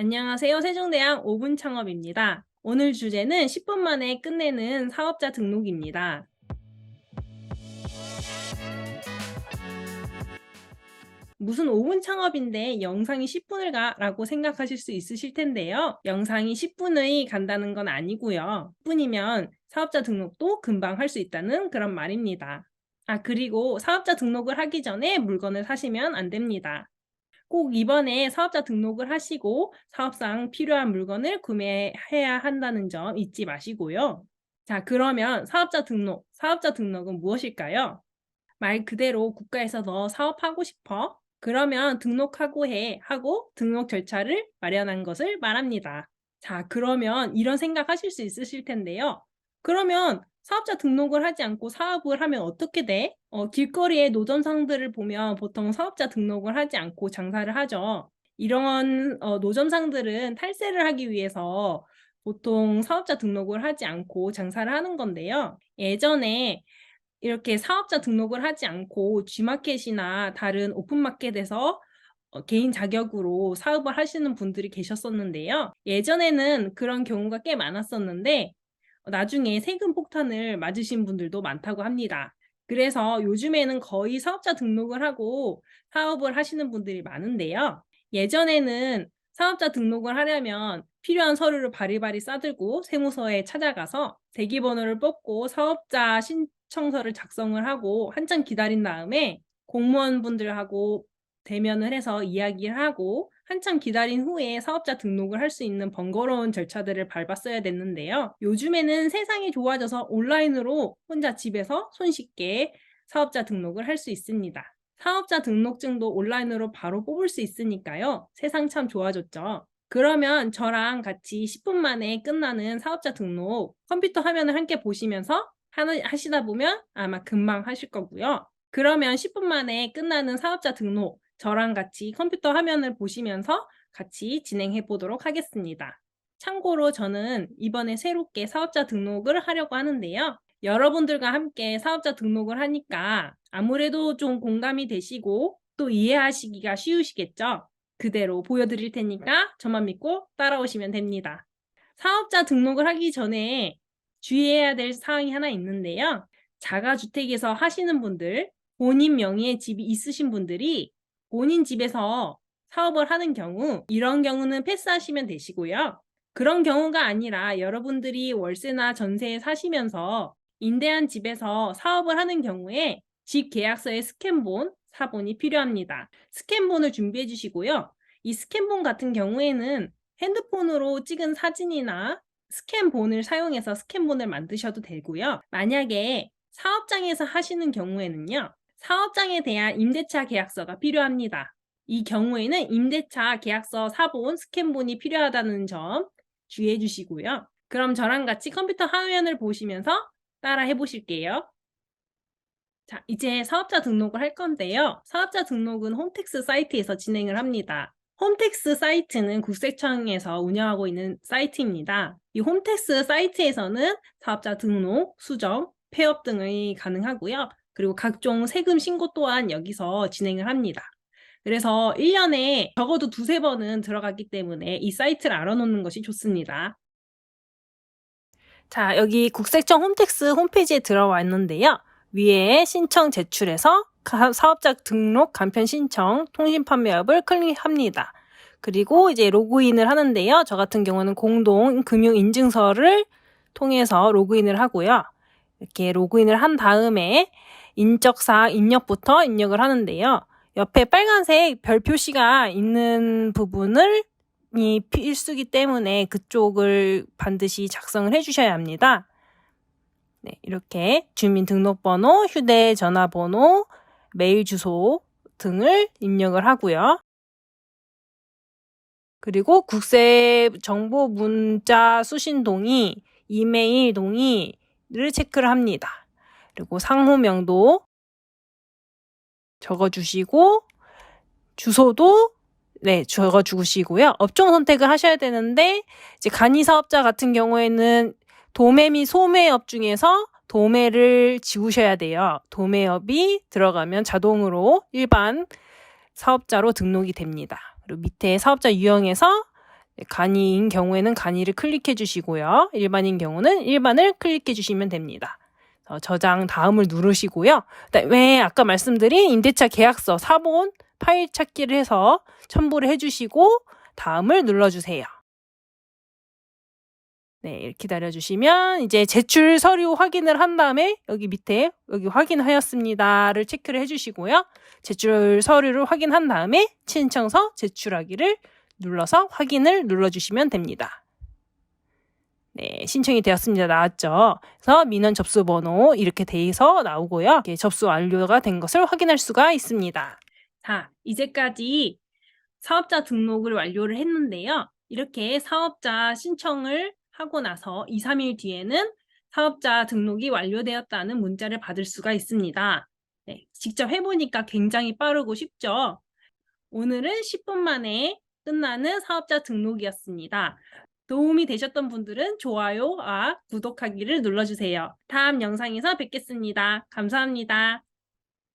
안녕하세요. 세종대왕 5분 창업입니다. 오늘 주제는 10분 만에 끝내는 사업자 등록입니다. 무슨 5분 창업인데 영상이 10분을 가라고 생각하실 수 있으실 텐데요. 영상이 10분의 간다는 건 아니고요. 10분이면 사업자 등록도 금방 할 수 있다는 그런 말입니다. 그리고 사업자 등록을 하기 전에 물건을 사시면 안 됩니다. 꼭 이번에 사업자 등록을 하시고 사업상 필요한 물건을 구매해야 한다는 점 잊지 마시고요. 자, 그러면 사업자 등록은 무엇일까요? 말 그대로 국가에서 너 사업하고 싶어? 그러면 등록하고 해 하고 등록 절차를 마련한 것을 말합니다. 자, 그러면 이런 생각하실 수 있으실 텐데요. 그러면 사업자 등록을 하지 않고 사업을 하면 어떻게 돼? 길거리에 노점상들을 보면 보통 사업자 등록을 하지 않고 장사를 하죠. 이런 노점상들은 탈세를 하기 위해서 보통 사업자 등록을 하지 않고 장사를 하는 건데요. 예전에 이렇게 사업자 등록을 하지 않고 G마켓이나 다른 오픈마켓에서 개인 자격으로 사업을 하시는 분들이 계셨었는데요. 예전에는 그런 경우가 꽤 많았었는데 나중에 세금 폭탄을 맞으신 분들도 많다고 합니다. 그래서 요즘에는 거의 사업자 등록을 하고 사업을 하시는 분들이 많은데요. 예전에는 사업자 등록을 하려면 필요한 서류를 바리바리 싸들고 세무서에 찾아가서 대기번호를 뽑고 사업자 신청서를 작성을 하고 한참 기다린 다음에 공무원분들하고 대면을 해서 이야기를 하고 한참 기다린 후에 사업자 등록을 할 수 있는 번거로운 절차들을 밟았어야 됐는데요. 요즘에는 세상이 좋아져서 온라인으로 혼자 집에서 손쉽게 사업자 등록을 할 수 있습니다. 사업자 등록증도 온라인으로 바로 뽑을 수 있으니까요. 세상 참 좋아졌죠. 그러면 저랑 같이 10분 만에 끝나는 사업자 등록 컴퓨터 화면을 함께 보시면서 하시다 보면 아마 금방 하실 거고요. 그러면 10분 만에 끝나는 사업자 등록 저랑 같이 컴퓨터 화면을 보시면서 같이 진행해 보도록 하겠습니다. 참고로 저는 이번에 새롭게 사업자 등록을 하려고 하는데요. 여러분들과 함께 사업자 등록을 하니까 아무래도 좀 공감이 되시고 또 이해하시기가 쉬우시겠죠? 그대로 보여드릴 테니까 저만 믿고 따라오시면 됩니다. 사업자 등록을 하기 전에 주의해야 될 사항이 하나 있는데요. 자가주택에서 하시는 분들, 본인 명의의 집이 있으신 분들이 본인 집에서 사업을 하는 경우, 이런 경우는 패스하시면 되시고요. 그런 경우가 아니라 여러분들이 월세나 전세에 사시면서 임대한 집에서 사업을 하는 경우에 집 계약서의 스캔본, 사본이 필요합니다. 스캔본을 준비해 주시고요. 이 스캔본 같은 경우에는 핸드폰으로 찍은 사진이나 스캔본을 사용해서 스캔본을 만드셔도 되고요. 만약에 사업장에서 하시는 경우에는요. 사업장에 대한 임대차 계약서가 필요합니다. 이 경우에는 임대차 계약서 사본, 스캔본이 필요하다는 점 주의해 주시고요. 그럼 저랑 같이 컴퓨터 화면을 보시면서 따라 해보실게요. 자, 이제 사업자 등록을 할 건데요. 사업자 등록은 홈택스 사이트에서 진행을 합니다. 홈택스 사이트는 국세청에서 운영하고 있는 사이트입니다. 이 홈택스 사이트에서는 사업자 등록, 수정, 폐업 등이 가능하고요. 그리고 각종 세금 신고 또한 여기서 진행을 합니다. 그래서 1년에 적어도 두세 번은 들어가기 때문에 이 사이트를 알아놓는 것이 좋습니다. 자, 여기 국세청 홈택스 홈페이지에 들어왔는데요. 위에 신청 제출해서 사업자 등록 간편 신청 통신 판매업을 클릭합니다. 그리고 이제 로그인을 하는데요. 저 같은 경우는 공동 금융 인증서를 통해서 로그인을 하고요. 이렇게 로그인을 한 다음에 인적사항 입력부터 입력을 하는데요. 옆에 빨간색 별 표시가 있는 부분을 이 필수기 때문에 그쪽을 반드시 작성을 해주셔야 합니다. 네, 이렇게 주민등록번호, 휴대전화번호, 메일 주소 등을 입력을 하고요. 그리고 국세정보 문자 수신 동의, 이메일 동의를 체크를 합니다. 그리고 상호명도 적어주시고 주소도 적어주시고요. 업종 선택을 하셔야 되는데 이제 간이사업자 같은 경우에는 도매 및 소매업 중에서 도매를 지우셔야 돼요. 도매업이 들어가면 자동으로 일반 사업자로 등록이 됩니다. 그리고 밑에 사업자 유형에서 간이인 경우에는 간이를 클릭해 주시고요. 일반인 경우는 일반을 클릭해 주시면 됩니다. 저장 다음을 누르시고요. 그다음에 아까 말씀드린 임대차 계약서 사본 파일 찾기를 해서 첨부를 해주시고 다음을 눌러주세요. 네, 기다려주시면 이제 제출 서류 확인을 한 다음에 여기 밑에 여기 확인하였습니다를 체크를 해주시고요. 제출 서류를 확인한 다음에 신청서 제출하기를 눌러서 확인을 눌러주시면 됩니다. 네, 신청이 되었습니다. 나왔죠? 그래서 민원 접수 번호 이렇게 돼서 나오고요. 이렇게 접수 완료가 된 것을 확인할 수가 있습니다. 자, 이제까지 사업자 등록을 완료를 했는데요. 이렇게 사업자 신청을 하고 나서 2, 3일 뒤에는 사업자 등록이 완료되었다는 문자를 받을 수가 있습니다. 네, 직접 해보니까 굉장히 빠르고 쉽죠? 오늘은 10분 만에 끝나는 사업자 등록이었습니다. 도움이 되셨던 분들은 좋아요와 구독하기를 눌러주세요. 다음 영상에서 뵙겠습니다. 감사합니다.